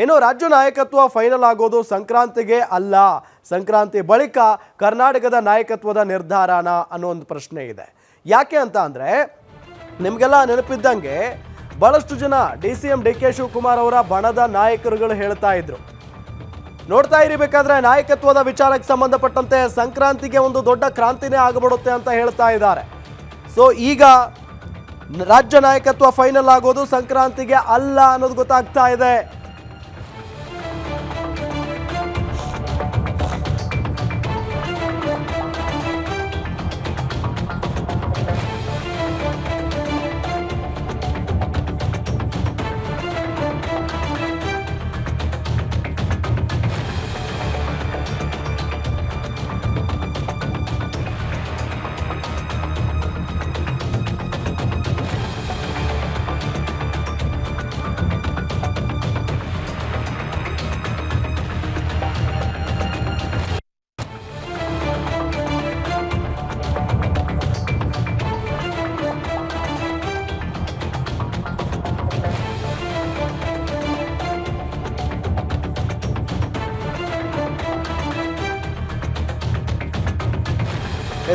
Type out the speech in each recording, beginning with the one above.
ಇನ್ನು ರಾಜ್ಯ ನಾಯಕತ್ವ ಫೈನಲ್ ಆಗೋದು ಸಂಕ್ರಾಂತಿಗೆ ಅಲ್ಲ, ಸಂಕ್ರಾಂತಿ ಬಳಿಕ ಕರ್ನಾಟಕದ ನಾಯಕತ್ವದ ನಿರ್ಧಾರನ ಅನ್ನೋ ಒಂದು ಪ್ರಶ್ನೆ ಇದೆ. ಯಾಕೆ ಅಂತ ಅಂದರೆ ನಿಮಗೆಲ್ಲ ನೆನಪಿದ್ದಂಗೆ ಬಹಳಷ್ಟು ಜನ DCM DK ಶಿವಕುಮಾರ್ ಅವರ ಬಣದ ನಾಯಕರುಗಳು ಹೇಳ್ತಾ ಇದ್ರು, ನೋಡ್ತಾ ಇರಬೇಕಾದ್ರೆ ನಾಯಕತ್ವದ ವಿಚಾರಕ್ಕೆ ಸಂಬಂಧಪಟ್ಟಂತೆ ಸಂಕ್ರಾಂತಿಗೆ ಒಂದು ದೊಡ್ಡ ಕ್ರಾಂತಿನೇ ಆಗಿಬಿಡುತ್ತೆ ಅಂತ ಹೇಳ್ತಾ ಇದ್ದಾರೆ. ಸೊ ಈಗ ರಾಜ್ಯ ನಾಯಕತ್ವ ಫೈನಲ್ ಆಗೋದು ಸಂಕ್ರಾಂತಿಗೆ ಅಲ್ಲ ಅನ್ನೋದು ಗೊತ್ತಾಗ್ತಾ ಇದೆ.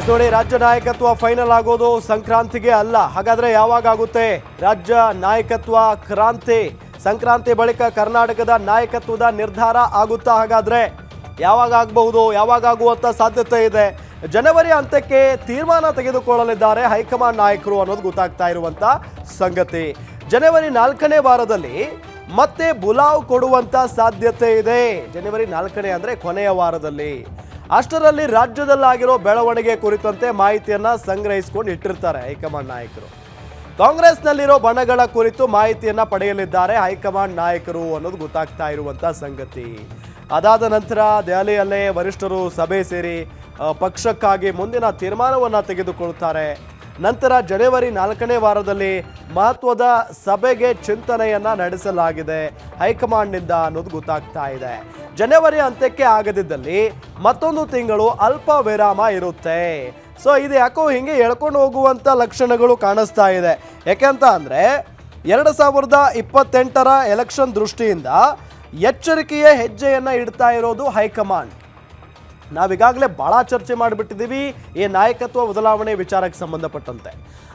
ನೋಡಿ, ರಾಜ್ಯ ನಾಯಕತ್ವ ಫೈನಲ್ ಆಗೋದು ಸಂಕ್ರಾಂತಿಗೆ ಅಲ್ಲ. ಹಾಗಾದ್ರೆ ಯಾವಾಗ ಆಗುತ್ತೆ ರಾಜ್ಯ ನಾಯಕತ್ವ ಕ್ರಾಂತಿ? ಸಂಕ್ರಾಂತಿ ಬಳಿಕ ಕರ್ನಾಟಕದ ನಾಯಕತ್ವದ ನಿರ್ಧಾರ ಆಗುತ್ತಾ? ಹಾಗಾದ್ರೆ ಯಾವಾಗ ಆಗಬಹುದು, ಯಾವಾಗ ಆಗುವಂತ ಸಾಧ್ಯತೆ ಇದೆ? ಜನವರಿ ಅಂತ್ಯಕ್ಕೆ ತೀರ್ಮಾನ ತೆಗೆದುಕೊಳ್ಳಲಿದ್ದಾರೆ ಹೈಕಮಾಂಡ್ ನಾಯಕರು ಅನ್ನೋದು ಗೊತ್ತಾಗ್ತಾ ಇರುವಂತ ಸಂಗತಿ. ಜನವರಿ 4ನೇ ವಾರದಲ್ಲಿ ಮತ್ತೆ ಬುಲಾವ್ ಕೊಡುವಂತ ಸಾಧ್ಯತೆ ಇದೆ. ಜನವರಿ 4ನೇ ಅಂದ್ರೆ ಕೊನೆಯ ವಾರದಲ್ಲಿ. ಅಷ್ಟರಲ್ಲಿ ರಾಜ್ಯದಲ್ಲಾಗಿರೋ ಬೆಳವಣಿಗೆ ಕುರಿತಂತೆ ಮಾಹಿತಿಯನ್ನ ಸಂಗ್ರಹಿಸಿಕೊಂಡು ಇಟ್ಟಿರ್ತಾರೆ ಹೈಕಮಾಂಡ್ ನಾಯಕರು. ಕಾಂಗ್ರೆಸ್ನಲ್ಲಿರೋ ಬಣಗಳ ಕುರಿತು ಮಾಹಿತಿಯನ್ನ ಪಡೆಯಲಿದ್ದಾರೆ ಹೈಕಮಾಂಡ್ ನಾಯಕರು ಅನ್ನೋದು ಗೊತ್ತಾಗ್ತಾ ಇರುವಂತ ಸಂಗತಿ. ಅದಾದ ನಂತರ ದೆಹಲಿಯಲ್ಲೇ ವರಿಷ್ಠರು ಸಭೆ ಸೇರಿ ಪಕ್ಷಕ್ಕಾಗಿ ಮುಂದಿನ ತೀರ್ಮಾನವನ್ನ ತೆಗೆದುಕೊಳ್ಳುತ್ತಾರೆ. ನಂತರ ಜನವರಿ 4ನೇ ವಾರದಲ್ಲಿ ಮಹತ್ವದ ಸಭೆಗೆ ಚಿಂತನೆಯನ್ನ ನಡೆಸಲಾಗಿದೆ ಹೈಕಮಾಂಡ್ನಿಂದ ಅನ್ನೋದು ಗೊತ್ತಾಗ್ತಾ ಇದೆ. ಜನವರಿ ಅಂತ್ಯಕ್ಕೆ ಆಗದಿದ್ದಲ್ಲಿ ಮತ್ತೊಂದು ತಿಂಗಳು ಅಲ್ಪ ವಿರಾಮ ಇರುತ್ತೆ. ಸೊ ಇದು ಯಾಕೋ ಹಿಂಗೆ ಎಳ್ಕೊಂಡು ಹೋಗುವಂತ ಲಕ್ಷಣಗಳು ಕಾಣಿಸ್ತಾ ಇದೆ. ಯಾಕೆಂತ ಅಂದ್ರೆ 2028ರ ಎಲೆಕ್ಷನ್ ದೃಷ್ಟಿಯಿಂದ ಎಚ್ಚರಿಕೆಯ ಹೆಜ್ಜೆಯನ್ನ ಇಡ್ತಾ ಇರೋದು ಹೈಕಮಾಂಡ್. ನಾವೀಗಾಗಲೇ ಬಹಳ ಚರ್ಚೆ ಮಾಡಿಬಿಟ್ಟಿದ್ದೀವಿ ಈ ನಾಯಕತ್ವ ಬದಲಾವಣೆ ವಿಚಾರಕ್ಕೆ ಸಂಬಂಧಪಟ್ಟಂತೆ.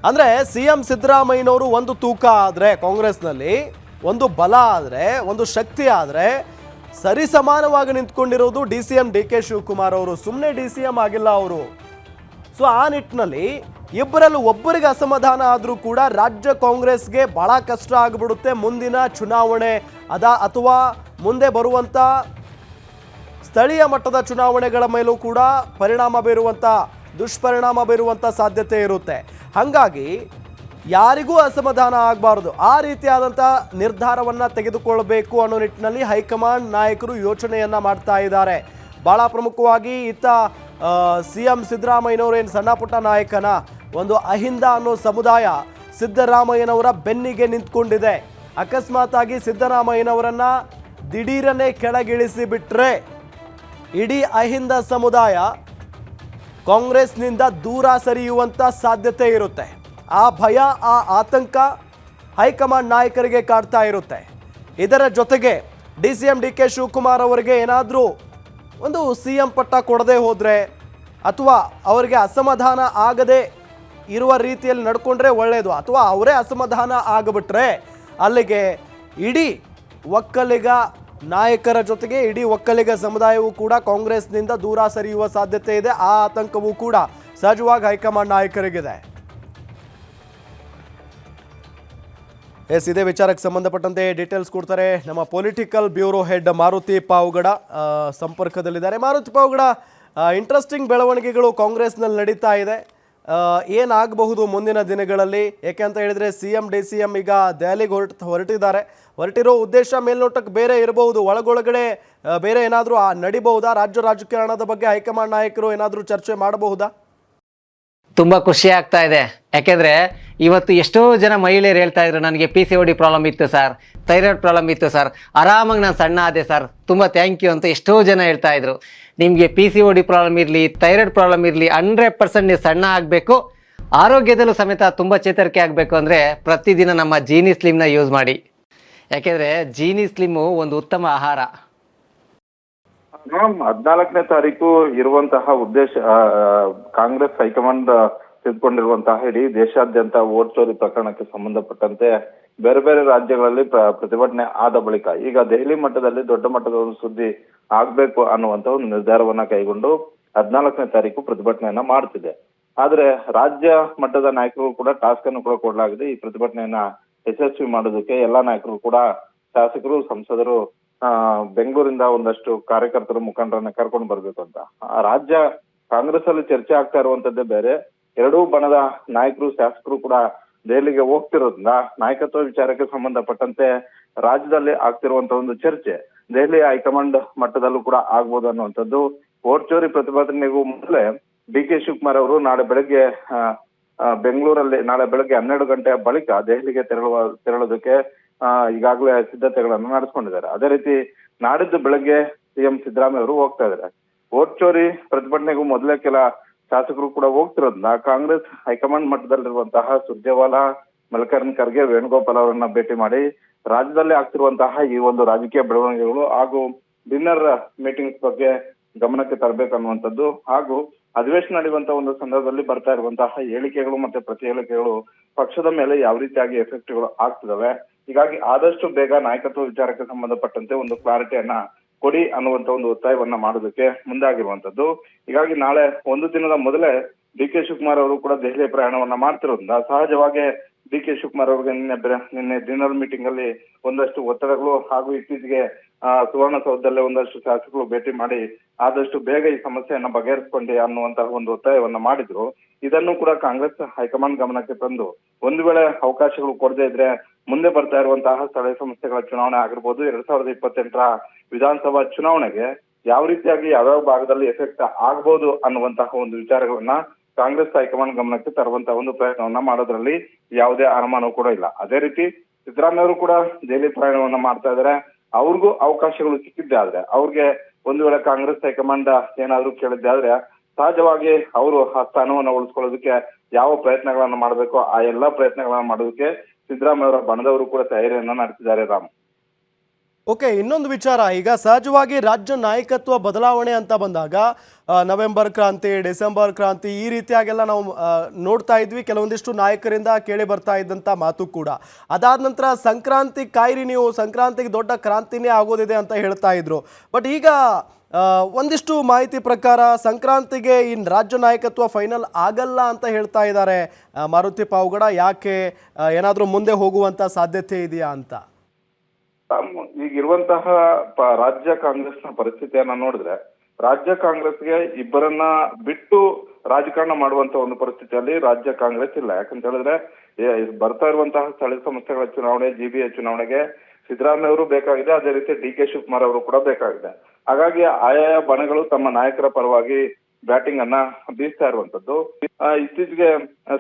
ಅಂದರೆ CM ಸಿದ್ದರಾಮಯ್ಯನವರು ಒಂದು ತೂಕ ಆದರೆ ಕಾಂಗ್ರೆಸ್ನಲ್ಲಿ, ಒಂದು ಬಲ ಆದರೆ, ಒಂದು ಶಕ್ತಿ ಆದರೆ, ಸರಿ ಸಮಾನವಾಗಿ ನಿಂತ್ಕೊಂಡಿರೋದು DCM DK ಶಿವಕುಮಾರ್ ಅವರು. ಸುಮ್ಮನೆ DCM ಆಗಿಲ್ಲ ಅವರು. ಸೊ ಆ ನಿಟ್ಟಿನಲ್ಲಿ ಇಬ್ಬರಲ್ಲಿ ಒಬ್ಬರಿಗೆ ಅಸಮಾಧಾನ ಆದರೂ ಕೂಡ ರಾಜ್ಯ ಕಾಂಗ್ರೆಸ್ಗೆ ಬಹಳ ಕಷ್ಟ ಆಗಿಬಿಡುತ್ತೆ. ಮುಂದಿನ ಚುನಾವಣೆ ಅಥವಾ ಮುಂದೆ ಬರುವಂಥ ಸ್ಥಳೀಯ ಮಟ್ಟದ ಚುನಾವಣೆಗಳ ಮೇಲೂ ಕೂಡ ದುಷ್ಪರಿಣಾಮ ಬೀರುವಂಥ ಸಾಧ್ಯತೆ ಇರುತ್ತೆ. ಹಾಗಾಗಿ ಯಾರಿಗೂ ಅಸಮಾಧಾನ ಆಗಬಾರ್ದು, ಆ ರೀತಿಯಾದಂಥ ನಿರ್ಧಾರವನ್ನು ತೆಗೆದುಕೊಳ್ಳಬೇಕು ಅನ್ನೋ ನಿಟ್ಟಿನಲ್ಲಿ ಹೈಕಮಾಂಡ್ ನಾಯಕರು ಯೋಚನೆಯನ್ನು ಮಾಡ್ತಾ ಇದ್ದಾರೆ. ಭಾಳ ಪ್ರಮುಖವಾಗಿ ಇತ್ತ CM ಸಿದ್ದರಾಮಯ್ಯನವರು ಏನು ಸಣ್ಣ ಪುಟ್ಟ ನಾಯಕನ, ಒಂದು ಅಹಿಂದ ಅನ್ನೋ ಸಮುದಾಯ ಸಿದ್ದರಾಮಯ್ಯನವರ ಬೆನ್ನಿಗೆ ನಿಂತ್ಕೊಂಡಿದೆ. ಅಕಸ್ಮಾತ್ ಆಗಿ ಸಿದ್ದರಾಮಯ್ಯನವರನ್ನು ದಿಢೀರನೆ ಕೆಳಗಿಳಿಸಿ ಬಿಟ್ರೆ ಇಡೀ ಅಹಿಂದ ಸಮುದಾಯ ಕಾಂಗ್ರೆಸ್ನಿಂದ ದೂರ ಸರಿಯುವಂಥ ಸಾಧ್ಯತೆ ಇರುತ್ತೆ. ಆ ಭಯ, ಆ ಆತಂಕ ಹೈಕಮಾಂಡ್ ನಾಯಕರಿಗೆ ಕಾಡ್ತಾ ಇರುತ್ತೆ. ಇದರ ಜೊತೆಗೆ DCM DK ಶಿವಕುಮಾರ್ ಅವರಿಗೆ ಏನಾದರೂ ಒಂದು CM ಪಟ್ಟ ಕೊಡದೆ ಹೋದರೆ ಅಥವಾ ಅವರಿಗೆ ಅಸಮಾಧಾನ ಆಗದೆ ಇರುವ ರೀತಿಯಲ್ಲಿ ನಡ್ಕೊಂಡ್ರೆ ಒಳ್ಳೆಯದು. ಅಥವಾ ಅವರೇ ಅಸಮಾಧಾನ ಆಗಿಬಿಟ್ರೆ ಅಲ್ಲಿಗೆ ಇಡೀ ಒಕ್ಕಲಿಗ ನಾಯಕರ ಜೊತೆಗೆ ಇಡೀ ಒಕ್ಕಲಿಗ ಸಮುದಾಯವು ಕೂಡ ಕಾಂಗ್ರೆಸ್ನಿಂದ ದೂರ ಸರಿಯುವ ಸಾಧ್ಯತೆ ಇದೆ. ಆ ಆತಂಕವೂ ಕೂಡ ಸಹಜವಾಗಿ ಹೈಕಮಾಂಡ್ ನಾಯಕರಿಗಿದೆ. ಇದೇ ವಿಚಾರಕ್ಕೆ ಸಂಬಂಧಪಟ್ಟಂತೆ ಡೀಟೇಲ್ಸ್ ಕೊಡ್ತಾರೆ ನಮ್ಮ political bureau head Maruti Pavagada ಸಂಪರ್ಕದಲ್ಲಿದ್ದಾರೆ. ಮಾರುತಿ ಪಾವಗಡ, ಇಂಟ್ರೆಸ್ಟಿಂಗ್ ಬೆಳವಣಿಗೆಗಳು ಕಾಂಗ್ರೆಸ್ನಲ್ಲಿ ನಡೀತಾ ಇದೆ. ಏನಾಗಬಹುದು ಮುಂದಿನ ದಿನಗಳಲ್ಲಿ? ಯಾಕೆಂತ ಹೇಳಿದರೆ CM DCM ಈಗ ದೆಹಲಿಗೆ ಹೊರಟಿರೋ ಉದ್ದೇಶ ಮೇಲ್ನೋಟಕ್ಕೆ ಬೇರೆ ಇರಬಹುದು, ಒಳಗೊಳಗಡೆ ಬೇರೆ ಏನಾದರೂ ನಡಿಬಹುದಾ? ರಾಜ್ಯ ರಾಜಕಾರಣದ ಬಗ್ಗೆ ಹೈಕಮಾಂಡ್ ನಾಯಕರು ಏನಾದರೂ ಚರ್ಚೆ ಮಾಡಬಹುದಾ? ತುಂಬ ಖುಷಿ ಆಗ್ತಾ ಇದೆ. ಯಾಕೆಂದರೆ ಇವತ್ತು ಎಷ್ಟೋ ಜನ ಮಹಿಳೆಯರು ಹೇಳ್ತಾ ಇದ್ರು, ನನಗೆ PCOD ಪ್ರಾಬ್ಲಮ್ ಇತ್ತು ಸರ್, ಥೈರಾಯ್ಡ್ ಪ್ರಾಬ್ಲಮ್ ಇತ್ತು ಸರ್, ಆರಾಮಾಗಿ ನಾನು ಸಣ್ಣ ಆದೆ ಸರ್, ತುಂಬ ಥ್ಯಾಂಕ್ ಯು ಅಂತ ಎಷ್ಟೋ ಜನ ಹೇಳ್ತಾ ಇದ್ರು. ನಿಮಗೆ PCOD ಪ್ರಾಬ್ಲಮ್ ಇರಲಿ, ಥೈರಾಯ್ಡ್ ಪ್ರಾಬ್ಲಮ್ ಇರಲಿ, 100% ನೀವು ಸಣ್ಣ ಆಗಬೇಕು, ಆರೋಗ್ಯದಲ್ಲೂ ಸಮೇತ ತುಂಬ ಚೇತರಿಕೆ ಆಗಬೇಕು ಅಂದರೆ ಪ್ರತಿದಿನ ನಮ್ಮ ಜೀನಿ ಸ್ಲಿಮ್ನ ಯೂಸ್ ಮಾಡಿ. ಯಾಕೆಂದ್ರೆ ಜೀನಿ ಸ್ಲಿಮ್ಮು ಒಂದು ಉತ್ತಮ ಆಹಾರ. 14ನೇ ತಾರೀಕು ಇರುವಂತಹ ಉದ್ದೇಶ ಕಾಂಗ್ರೆಸ್ ಹೈಕಮಾಂಡ್ ತೆಗೆದುಕೊಂಡಿರುವಂತಹ ಇಡೀ ದೇಶಾದ್ಯಂತ ವೋಟ್ ಚೋರಿ ಪ್ರಕರಣಕ್ಕೆ ಸಂಬಂಧಪಟ್ಟಂತೆ ಬೇರೆ ಬೇರೆ ರಾಜ್ಯಗಳಲ್ಲಿ ಪ್ರತಿಭಟನೆ ಆದ ಬಳಿಕ ಈಗ ದೆಹಲಿ ಮಟ್ಟದಲ್ಲಿ ದೊಡ್ಡ ಮಟ್ಟದ ಒಂದು ಸುದ್ದಿ ಆಗ್ಬೇಕು ಅನ್ನುವಂತ ಒಂದು ನಿರ್ಧಾರವನ್ನ ಕೈಗೊಂಡು 14ನೇ ತಾರೀಕು ಪ್ರತಿಭಟನೆಯನ್ನ ಮಾಡ್ತಿದೆ. ಆದ್ರೆ ರಾಜ್ಯ ಮಟ್ಟದ ನಾಯಕರು ಕೂಡ ಟಾಸ್ಕ್ ಅನ್ನು ಕೂಡ ಕೊಡಲಾಗಿದೆ. ಈ ಪ್ರತಿಭಟನೆಯನ್ನ ಯಶಸ್ವಿ ಮಾಡೋದಕ್ಕೆ ಎಲ್ಲಾ ನಾಯಕರು ಕೂಡ ಶಾಸಕರು, ಸಂಸದರು ಬೆಂಗಳೂರಿಂದ ಒಂದಷ್ಟು ಕಾರ್ಯಕರ್ತರ ಮುಖಂಡರನ್ನ ಕರ್ಕೊಂಡು ಬರ್ಬೇಕು ಅಂತ. ರಾಜ್ಯ ಕಾಂಗ್ರೆಸ್ ಅಲ್ಲಿ ಚರ್ಚೆ ಆಗ್ತಾ ಇರುವಂತದ್ದೇ ಬೇರೆ. ಎರಡೂ ಬಣದ ನಾಯಕರು, ಶಾಸಕರು ಕೂಡ ದೆಹಲಿಗೆ ಹೋಗ್ತಿರೋದ್ರಿಂದ ನಾಯಕತ್ವ ವಿಚಾರಕ್ಕೆ ಸಂಬಂಧಪಟ್ಟಂತೆ ರಾಜ್ಯದಲ್ಲಿ ಆಗ್ತಿರುವಂತ ಒಂದು ಚರ್ಚೆ ದೆಹಲಿ ಹೈಕಮಾಂಡ್ ಮಟ್ಟದಲ್ಲೂ ಕೂಡ ಆಗ್ಬೋದು ಅನ್ನುವಂಥದ್ದು. ವೋಟ್ ಚೋರಿ ಪ್ರತಿಭಟನೆಗೂ ಮೊದಲೇ ಡಿ.ಕೆ. ಶಿವಕುಮಾರ್ ಅವರು ನಾಳೆ ಬೆಳಗ್ಗೆ ಬೆಂಗಳೂರಲ್ಲಿ ನಾಳೆ ಬೆಳಗ್ಗೆ 12 ಗಂಟೆಯ ಬಳಿಕ ದೆಹಲಿಗೆ ತೆರಳೋದಕ್ಕೆ ಈಗಾಗಲೇ ಸಿದ್ಧತೆಗಳನ್ನು ನಡೆಸ್ಕೊಂಡಿದ್ದಾರೆ. ಅದೇ ರೀತಿ ನಾಡಿದ್ದು ಬೆಳಗ್ಗೆ ಸಿಎಂ ಸಿದ್ದರಾಮಯ್ಯ ಅವರು ಹೋಗ್ತಾ ಇದ್ದಾರೆ. ವೋಟ್ ಚೋರಿ ಪ್ರತಿಭಟನೆಗೂ ಮೊದಲೇ ಕೆಲ ಶಾಸಕರು ಕೂಡ ಹೋಗ್ತಿರೋದ್ರಿಂದ ಕಾಂಗ್ರೆಸ್ ಹೈಕಮಾಂಡ್ ಮಟ್ಟದಲ್ಲಿರುವಂತಹ ಸುರ್ಜೇವಾಲಾ, ಮಲ್ಲಿಕಾರ್ಜುನ್ ಖರ್ಗೆ, ವೇಣುಗೋಪಾಲ್ ಅವರನ್ನ ಭೇಟಿ ಮಾಡಿ ರಾಜ್ಯದಲ್ಲಿ ಆಗ್ತಿರುವಂತಹ ಈ ಒಂದು ರಾಜಕೀಯ ಬೆಳವಣಿಗೆಗಳು ಹಾಗೂ ಡಿನ್ನರ್ ಮೀಟಿಂಗ್ಸ್ ಬಗ್ಗೆ ಗಮನಕ್ಕೆ ತರಬೇಕನ್ನುವಂಥದ್ದು ಹಾಗೂ ಅಧಿವೇಶನ ನಡೆಯುವಂತಹ ಒಂದು ಸಂದರ್ಭದಲ್ಲಿ ಬರ್ತಾ ಇರುವಂತಹ ಹೇಳಿಕೆಗಳು ಮತ್ತೆ ಪ್ರತಿ ಹೇಳಿಕೆಗಳು ಪಕ್ಷದ ಮೇಲೆ ಯಾವ ರೀತಿಯಾಗಿ ಎಫೆಕ್ಟ್ಗಳು ಆಗ್ತಿದಾವೆ. ಹೀಗಾಗಿ ಆದಷ್ಟು ಬೇಗ ನಾಯಕತ್ವ ವಿಚಾರಕ್ಕೆ ಸಂಬಂಧಪಟ್ಟಂತೆ ಒಂದು ಕ್ಲಾರಿಟಿಯನ್ನ ಕೊಡಿ ಅನ್ನುವಂತ ಒಂದು ಒತ್ತಾಯವನ್ನ ಮಾಡೋದಕ್ಕೆ ಮುಂದಾಗಿರುವಂತದ್ದು. ಹೀಗಾಗಿ ನಾಳೆ ಒಂದು ದಿನದ ಮೊದಲೇ ಡಿ.ಕೆ. ಶಿವಕುಮಾರ್ ಅವರು ಕೂಡ ದೆಹಲಿ ಪ್ರಯಾಣವನ್ನ ಮಾಡ್ತಿರೋದ್ರಿಂದ ಸಹಜವಾಗಿ ಡಿ.ಕೆ. ಶಿವಕುಮಾರ್ ಅವರಿಗೆ ನಿನ್ನೆ ಡಿನ್ನರ್ ಮೀಟಿಂಗ್ ಅಲ್ಲಿ ಒಂದಷ್ಟು ಒತ್ತಡಗಳು ಹಾಗೂ ಇತ್ತೀಚೆಗೆ ಸುವರ್ಣಸೌಧದಲ್ಲೇ ಒಂದಷ್ಟು ಶಾಸಕರು ಭೇಟಿ ಮಾಡಿ ಆದಷ್ಟು ಬೇಗ ಈ ಸಮಸ್ಯೆಯನ್ನ ಬಗೆಹರಿಸಿಕೊಂಡಿ ಅನ್ನುವಂತಹ ಒಂದು ಒತ್ತಾಯವನ್ನ ಮಾಡಿದ್ರು. ಇದನ್ನು ಕೂಡ ಕಾಂಗ್ರೆಸ್ ಹೈಕಮಾಂಡ್ ಗಮನಕ್ಕೆ ತಂದು ಒಂದು ವೇಳೆ ಅವಕಾಶಗಳು ಕೊಡದೇ ಇದ್ರೆ ಮುಂದೆ ಬರ್ತಾ ಇರುವಂತಹ ಸ್ಥಳೀಯ ಸಂಸ್ಥೆಗಳ ಚುನಾವಣೆ ಆಗಿರ್ಬೋದು, 2028ರ ವಿಧಾನಸಭಾ ಚುನಾವಣೆಗೆ ಯಾವ ರೀತಿಯಾಗಿ ಯಾವ್ಯಾವ ಭಾಗದಲ್ಲಿ ಎಫೆಕ್ಟ್ ಆಗ್ಬೋದು ಅನ್ನುವಂತಹ ಒಂದು ವಿಚಾರಗಳನ್ನ ಕಾಂಗ್ರೆಸ್ ಹೈಕಮಾಂಡ್ ಗಮನಕ್ಕೆ ತರುವಂತಹ ಒಂದು ಪ್ರಯತ್ನವನ್ನ ಮಾಡೋದ್ರಲ್ಲಿ ಯಾವುದೇ ಅನುಮಾನವೂ ಕೂಡ ಇಲ್ಲ. ಅದೇ ರೀತಿ ಸಿದ್ದರಾಮಯ್ಯ ಅವರು ಕೂಡ ದೆಹಲಿ ಪ್ರಯಾಣವನ್ನ ಮಾಡ್ತಾ ಇದ್ದಾರೆ. ಅವ್ರಿಗೂ ಅವಕಾಶಗಳು ಸಿಕ್ಕಿದ್ದೆ ಆದ್ರೆ ಅವ್ರಿಗೆ ಒಂದು ವೇಳೆ ಕಾಂಗ್ರೆಸ್ ಹೈಕಮಾಂಡ್ ಏನಾದ್ರು ಕೇಳಿದ್ದೆ ಆದ್ರೆ ಸಹಜವಾಗಿ ಅವರು ಆ ಸ್ಥಾನವನ್ನ ಉಳಿಸ್ಕೊಳ್ಳೋದಕ್ಕೆ ಯಾವ ಪ್ರಯತ್ನಗಳನ್ನ ಮಾಡಬೇಕು ಆ ಎಲ್ಲಾ ಪ್ರಯತ್ನಗಳನ್ನ ಮಾಡೋದಕ್ಕೆ ಸಿದ್ದರಾಮಯ್ಯ ಅವರ ಬಣದವರು ಕೂಡ ತಯಾರಿಯನ್ನ ನಡೆಸಿದ್ದಾರೆ. ರಾಮ್, ಓಕೆ, ಇನ್ನೊಂದು ವಿಚಾರ, ಈಗ ಸಹಜವಾಗಿ ರಾಜ್ಯ ನಾಯಕತ್ವ ಬದಲಾವಣೆ ಅಂತ ಬಂದಾಗ ನವೆಂಬರ್ ಕ್ರಾಂತಿ, ಡಿಸೆಂಬರ್ ಕ್ರಾಂತಿ ಈ ರೀತಿಯಾಗೆಲ್ಲ ನಾವು ನೋಡ್ತಾ ಇದ್ವಿ. ಕೆಲವೊಂದಿಷ್ಟು ನಾಯಕರಿಂದ ಕೇಳಿ ಬರ್ತಾ ಇದ್ದಂಥ ಮಾತು ಕೂಡ. ಅದಾದ ನಂತರ ಸಂಕ್ರಾಂತಿ ಕಾಯಿರಿ, ನೀವು ಸಂಕ್ರಾಂತಿಗೆ ದೊಡ್ಡ ಕ್ರಾಂತಿನೇ ಆಗೋದಿದೆ ಅಂತ ಹೇಳ್ತಾ ಇದ್ರು. ಬಟ್ ಈಗ ಒಂದಿಷ್ಟು ಮಾಹಿತಿ ಪ್ರಕಾರ ಸಂಕ್ರಾಂತಿಗೆ ಇನ್ನು ರಾಜ್ಯ ನಾಯಕತ್ವ ಫೈನಲ್ ಆಗಲ್ಲ ಅಂತ ಹೇಳ್ತಾ ಇದ್ದಾರೆ ಮಾರುತಿ ಪಾವಗಡ. ಯಾಕೆ, ಏನಾದರೂ ಮುಂದೆ ಹೋಗುವಂಥ ಸಾಧ್ಯತೆ ಇದೆಯಾ ಅಂತ? ಈಗಿರುವಂತಹ ರಾಜ್ಯ ಕಾಂಗ್ರೆಸ್ನ ಪರಿಸ್ಥಿತಿಯನ್ನ ನೋಡಿದ್ರೆ ರಾಜ್ಯ ಕಾಂಗ್ರೆಸ್ಗೆ ಇಬ್ಬರನ್ನ ಬಿಟ್ಟು ರಾಜಕಾರಣ ಮಾಡುವಂತ ಒಂದು ಪರಿಸ್ಥಿತಿಯಲ್ಲಿ ರಾಜ್ಯ ಕಾಂಗ್ರೆಸ್ ಇಲ್ಲ. ಯಾಕಂತ ಹೇಳಿದ್ರೆ ಬರ್ತಾ ಇರುವಂತಹ ಸ್ಥಳೀಯ ಸಂಸ್ಥೆಗಳ ಚುನಾವಣೆ, ಜಿಬಿಎ ಚುನಾವಣೆಗೆ ಸಿದ್ದರಾಮಯ್ಯ ಅವರು ಬೇಕಾಗಿದೆ, ಅದೇ ರೀತಿ ಡಿ.ಕೆ. ಶಿವಕುಮಾರ್ ಅವರು ಕೂಡ ಬೇಕಾಗಿದೆ. ಹಾಗಾಗಿ ಆಯಾಯ ಬಣಗಳು ತಮ್ಮ ನಾಯಕರ ಪರವಾಗಿ ಬ್ಯಾಟಿಂಗ್ ಅನ್ನ ಬೀಸ್ತಾ ಇರುವಂತದ್ದು. ಇತ್ತೀಚೆಗೆ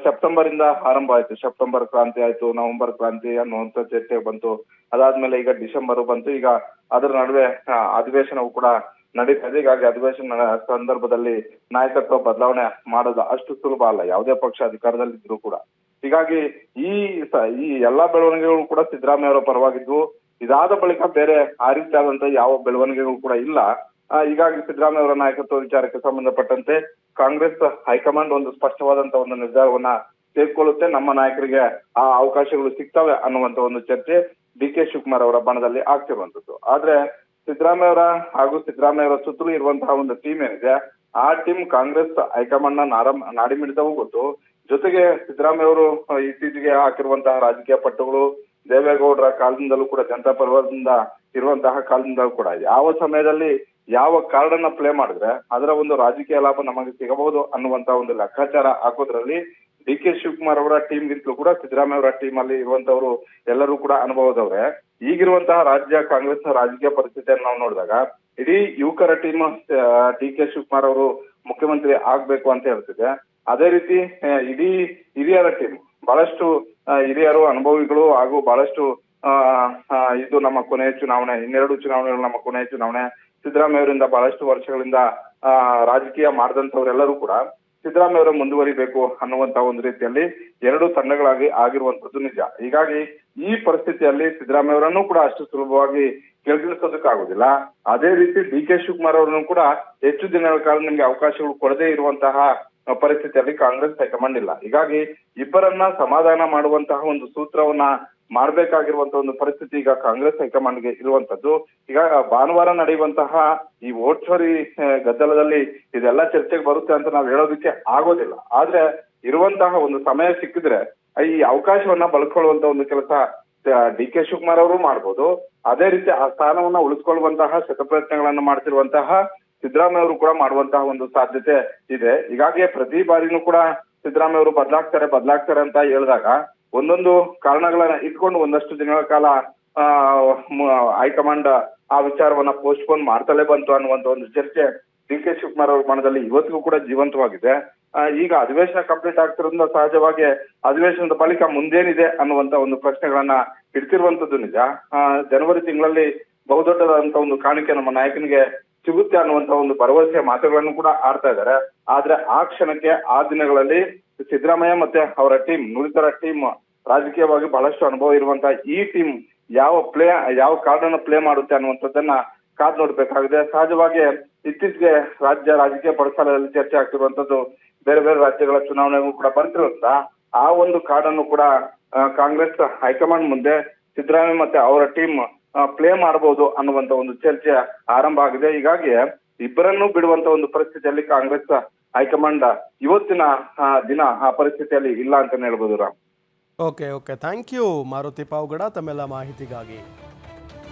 ಸೆಪ್ಟೆಂಬರ್ ಇಂದ ಆರಂಭ ಆಯ್ತು. ಸೆಪ್ಟೆಂಬರ್ ಕ್ರಾಂತಿ ಆಯ್ತು, ನವೆಂಬರ್ ಕ್ರಾಂತಿ ಅನ್ನುವಂತ ಚರ್ಚೆ ಬಂತು. ಅದಾದ್ಮೇಲೆ ಈಗ ಡಿಸೆಂಬರ್ ಬಂತು. ಈಗ ಅದರ ನಡುವೆ ಅಧಿವೇಶನವು ಕೂಡ ನಡೀತಾ ಇದೆ. ಹೀಗಾಗಿ ಅಧಿವೇಶನ ಸಂದರ್ಭದಲ್ಲಿ ನಾಯಕತ್ವ ಬದಲಾವಣೆ ಮಾಡೋದು ಅಷ್ಟು ಸುಲಭ ಅಲ್ಲ, ಯಾವುದೇ ಪಕ್ಷ ಅಧಿಕಾರದಲ್ಲಿದ್ರು ಕೂಡ. ಹೀಗಾಗಿ ಈ ಎಲ್ಲಾ ಬೆಳವಣಿಗೆಗಳು ಕೂಡ ಸಿದ್ದರಾಮಯ್ಯ ಅವರ ಪರವಾಗಿದ್ವು. ಇದಾದ ಬಳಿಕ ಬೇರೆ ಆ ರೀತಿಯಾದಂತ ಯಾವ ಬೆಳವಣಿಗೆಗಳು ಕೂಡ ಇಲ್ಲ. ಹೀಗಾಗಿ ಸಿದ್ದರಾಮಯ್ಯ ಅವರ ನಾಯಕತ್ವ ವಿಚಾರಕ್ಕೆ ಸಂಬಂಧಪಟ್ಟಂತೆ ಕಾಂಗ್ರೆಸ್ ಹೈಕಮಾಂಡ್ ಒಂದು ಸ್ಪಷ್ಟವಾದಂತಹ ಒಂದು ನಿರ್ಧಾರವನ್ನ ತೆಗೆದುಕೊಳ್ಳುತ್ತೆ. ನಮ್ಮ ನಾಯಕರಿಗೆ ಆ ಅವಕಾಶಗಳು ಸಿಗ್ತವೆ ಅನ್ನುವಂತ ಒಂದು ಚರ್ಚೆ ಡಿ.ಕೆ. ಶಿವಕುಮಾರ್ ಅವರ ಬಣದಲ್ಲಿ ಆಗ್ತಿರುವಂತದ್ದು. ಆದ್ರೆ ಸಿದ್ದರಾಮಯ್ಯ ಅವರ ಹಾಗೂ ಸಿದ್ದರಾಮಯ್ಯ ಅವರ ಸುತ್ತಲೂ ಇರುವಂತಹ ಒಂದು ಟೀಮ್ ಏನಿದೆ, ಆ ಟೀಮ್ ಕಾಂಗ್ರೆಸ್ ಹೈಕಮಾಂಡ್ ನಾಡಿ ಮಿಡಿದವೂ ಗೊತ್ತು. ಜೊತೆಗೆ ಸಿದ್ದರಾಮಯ್ಯ ಅವರು ಇತ್ತೀಚೆಗೆ ಹಾಕಿರುವಂತಹ ರಾಜಕೀಯ ಪಟ್ಟುಗಳು ದೇವೇಗೌಡರ ಕಾಲದಿಂದಲೂ ಕೂಡ ಜನತಾ ಪರದಿಂದ ಇರುವಂತಹ ಕಾಲದಿಂದಲೂ ಕೂಡ ಯಾವ ಸಮಯದಲ್ಲಿ ಯಾವ ಕಾರ್ಡನ್ನ ಪ್ಲೇ ಮಾಡಿದ್ರೆ ಅದರ ಒಂದು ರಾಜಕೀಯ ಲಾಭ ನಮಗೆ ಸಿಗಬಹುದು ಅನ್ನುವಂತ ಒಂದು ಲೆಕ್ಕಾಚಾರ ಹಾಕೋದ್ರಲ್ಲಿ ಡಿ.ಕೆ. ಶಿವಕುಮಾರ್ ಅವರ ಟೀಮ್ ಗಿಂತಲೂ ಕೂಡ ಸಿದ್ದರಾಮಯ್ಯ ಅವರ ಟೀಮ್ ಅಲ್ಲಿ ಇರುವಂತವರು ಎಲ್ಲರೂ ಕೂಡ ಅನುಭವದವ್ರೆ. ಈಗಿರುವಂತಹ ರಾಜ್ಯ ಕಾಂಗ್ರೆಸ್ ರಾಜಕೀಯ ಪರಿಸ್ಥಿತಿಯನ್ನು ನಾವು ನೋಡಿದಾಗ ಇಡೀ ಯುವಕರ ಟೀಮ್ ಡಿ.ಕೆ. ಶಿವಕುಮಾರ್ ಅವರು ಮುಖ್ಯಮಂತ್ರಿ ಆಗ್ಬೇಕು ಅಂತ ಹೇಳ್ತಿದೆ. ಅದೇ ರೀತಿ ಇಡೀ ಹಿರಿಯರ ಟೀಮ್, ಬಹಳಷ್ಟು ಹಿರಿಯರು, ಅನುಭವಿಗಳು ಹಾಗೂ ಬಹಳಷ್ಟು ಇದು ನಮ್ಮ ಕೊನೆಯ ಚುನಾವಣೆ, ಇನ್ನೆರಡು ಚುನಾವಣೆಗಳು ನಮ್ಮ ಕೊನೆಯ ಚುನಾವಣೆ. ಸಿದ್ದರಾಮಯ್ಯ ಅವರಿಂದ ಬಹಳಷ್ಟು ವರ್ಷಗಳಿಂದ ರಾಜಕೀಯ ಮಾಡಿದಂತವರೆಲ್ಲರೂ ಕೂಡ ಸಿದ್ದರಾಮಯ್ಯ ಅವರು ಮುಂದುವರಿಬೇಕು ಅನ್ನುವಂತ ಒಂದು ರೀತಿಯಲ್ಲಿ ಎರಡು ತಂಡಗಳಾಗಿ ಆಗಿರುವಂತದ್ದು ನಿಜ. ಹೀಗಾಗಿ ಈ ಪರಿಸ್ಥಿತಿಯಲ್ಲಿ ಸಿದ್ದರಾಮಯ್ಯ ಅವರನ್ನು ಕೂಡ ಅಷ್ಟು ಸುಲಭವಾಗಿ ಕೆಳಗಿಳಿಸೋದಕ್ಕಾಗುದಿಲ್ಲ. ಅದೇ ರೀತಿ ಡಿ.ಕೆ. ಶಿವಕುಮಾರ್ ಅವರನ್ನು ಕೂಡ ಹೆಚ್ಚು ದಿನಗಳ ಕಾಲ ನಿಮ್ಗೆ ಅವಕಾಶಗಳು ಕೊಡದೇ ಇರುವಂತಹ ಪರಿಸ್ಥಿತಿಯಲ್ಲಿ ಕಾಂಗ್ರೆಸ್ ಹೈಕಮಾಂಡ್ ಇಲ್ಲ. ಹೀಗಾಗಿ ಇಬ್ಬರನ್ನ ಸಮಾಧಾನ ಮಾಡುವಂತಹ ಒಂದು ಸೂತ್ರವನ್ನ ಮಾಡ್ಬೇಕಾಗಿರುವಂತಹ ಒಂದು ಪರಿಸ್ಥಿತಿ ಈಗ ಕಾಂಗ್ರೆಸ್ ಹೈಕಮಾಂಡ್ಗೆ ಇರುವಂತದ್ದು. ಈಗ ಭಾನುವಾರ ನಡೆಯುವಂತಹ ಈ ವೋಟ್ ಚೋರಿ ಗದ್ದಲದಲ್ಲಿ ಇದೆಲ್ಲ ಚರ್ಚೆಗೆ ಬರುತ್ತೆ ಅಂತ ನಾವು ಹೇಳೋದಕ್ಕೆ ಆಗೋದಿಲ್ಲ. ಆದ್ರೆ ಇರುವಂತಹ ಒಂದು ಸಮಯ ಸಿಕ್ಕಿದ್ರೆ ಈ ಅವಕಾಶವನ್ನ ಬಳಸ್ಕೊಳ್ಳುವಂತ ಒಂದು ಕೆಲಸ ಡಿ.ಕೆ. ಶಿವಕುಮಾರ್ ಅವರು ಮಾಡ್ಬೋದು. ಅದೇ ರೀತಿ ಆ ಸ್ಥಾನವನ್ನ ಉಳಿಸ್ಕೊಳ್ಳುವಂತಹ ಶತಪ್ರಯತ್ನಗಳನ್ನ ಮಾಡ್ತಿರುವಂತಹ ಸಿದ್ದರಾಮಯ್ಯ ಅವರು ಕೂಡ ಮಾಡುವಂತಹ ಒಂದು ಸಾಧ್ಯತೆ ಇದೆ. ಹೀಗಾಗಿ ಪ್ರತಿ ಬಾರಿನೂ ಕೂಡ ಸಿದ್ದರಾಮಯ್ಯ ಅವರು ಬದಲಾಗ್ತಾರೆ ಅಂತ ಹೇಳಿದಾಗ ಒಂದೊಂದು ಕಾರಣಗಳನ್ನ ಇಟ್ಕೊಂಡು ಒಂದಷ್ಟು ದಿನಗಳ ಕಾಲ ಹೈಕಮಾಂಡ್ ಆ ವಿಚಾರವನ್ನ ಪೋಸ್ಟ್ಪೋನ್ ಮಾಡ್ತಲೇ ಬಂತು ಅನ್ನುವಂತ ಒಂದು ಚರ್ಚೆ ಡಿ.ಕೆ. ಶಿವಕುಮಾರ್ ಅವರ ಮನದಲ್ಲಿ ಇವತ್ತಿಗೂ ಕೂಡ ಜೀವಂತವಾಗಿದೆ. ಈಗ ಅಧಿವೇಶನ ಕಂಪ್ಲೀಟ್ ಆಗ್ತಿರೋದ್ರಿಂದ ಸಹಜವಾಗಿ ಅಧಿವೇಶನದ ಬಳಿಕ ಮುಂದೇನಿದೆ ಅನ್ನುವಂತ ಒಂದು ಪ್ರಶ್ನೆಗಳನ್ನ ಇಡ್ತಿರುವಂತದ್ದು ನಿಜ. ಜನವರಿ ತಿಂಗಳಲ್ಲಿ ಬಹುದೊಡ್ಡದಾದಂತ ಒಂದು ಕಾಣಿಕೆ ನಮ್ಮ ನಾಯಕನಿಗೆ ಸಿಗುತ್ತೆ ಅನ್ನುವಂತ ಒಂದು ಭರವಸೆಯ ಮಾತುಗಳನ್ನು ಕೂಡ ಆಡ್ತಾ ಇದ್ದಾರೆ. ಆದ್ರೆ ಆ ಕ್ಷಣಕ್ಕೆ ಆ ದಿನಗಳಲ್ಲಿ ಸಿದ್ದರಾಮಯ್ಯ ಮತ್ತೆ ಅವರ ಟೀಮ್ ನುರಿತರ ಟೀಮ್ ರಾಜಕೀಯವಾಗಿ ಬಹಳಷ್ಟು ಅನುಭವ ಇರುವಂತಹ ಈ ಟೀಮ್ ಯಾವ ಕಾರ್ಡ್ ಅನ್ನು ಪ್ಲೇ ಮಾಡುತ್ತೆ ಅನ್ನುವಂಥದ್ದನ್ನ ಕಾದ್ ನೋಡ್ಬೇಕಾಗಿದೆ. ಸಹಜವಾಗಿ ಇತ್ತೀಚೆಗೆ ರಾಜಕೀಯ ಪಡಸಾಲೆಯಲ್ಲಿ ಚರ್ಚೆ ಆಗ್ತಿರುವಂತದ್ದು ಬೇರೆ ಬೇರೆ ರಾಜ್ಯಗಳ ಚುನಾವಣೆಗೂ ಕೂಡ ಬರ್ತಿರೋದ್ರಿಂದ ಆ ಒಂದು ಕಾರ್ಡ್ ಅನ್ನು ಕೂಡ ಕಾಂಗ್ರೆಸ್ ಹೈಕಮಾಂಡ್ ಮುಂದೆ ಸಿದ್ದರಾಮಯ್ಯ ಮತ್ತೆ ಅವರ ಟೀಮ್ ಪ್ಲೇ ಮಾಡಬಹುದು ಅನ್ನುವಂತ ಒಂದು ಚರ್ಚೆ ಆರಂಭ ಆಗಿದೆ. ಹೀಗಾಗಿ ಇಬ್ಬರನ್ನೂ ಬಿಡುವಂತ ಒಂದು ಪರಿಸ್ಥಿತಿಯಲ್ಲಿ ಕಾಂಗ್ರೆಸ್ ಹೈಕಮಾಂಡ್ ಇವತ್ತಿನ ದಿನ ಆ ಪರಿಸ್ಥಿತಿಯಲ್ಲಿ ಇಲ್ಲ ಅಂತಾನೆ ಹೇಳ್ಬೋದು Ram. Okay thank you Maruti Pavagada ತಮ್ಮೆಲ್ಲ ಮಾಹಿತಿಗಾಗಿ.